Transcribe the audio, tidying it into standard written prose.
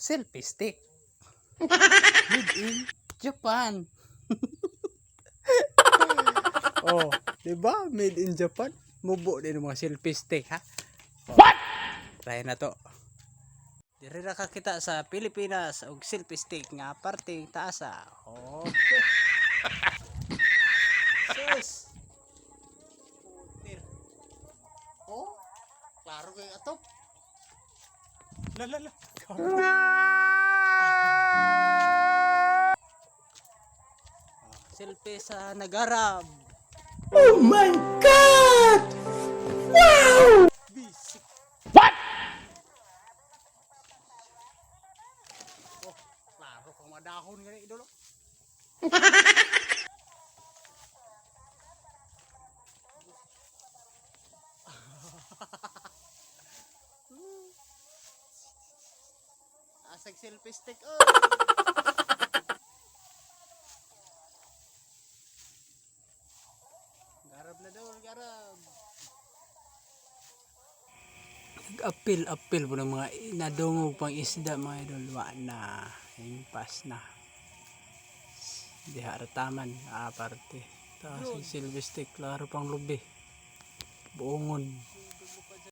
selfie stick. Made in Japan. Oh, diba? Made in Japan. Mubo din mga selfie stick, ha? What? Try na to. Diri ra ka kita sa Pilipinas og selfie stick nga parte taasa. Oh. Sus. Putir. Oh. Klaro kay ato. La. Selfie sa Nagarab. Oh my God! Wow! Bisik. What? Oh, klaro kang madahon nga idolo. Asag selfie stick. Oh. Garab na daw, garab. Nag-apil po ng mga nadungog pang isda mga idol. Wa na, impas na. Di harataman, aparte. Tapos yung silver stick, klaro pang lubi. Buongon.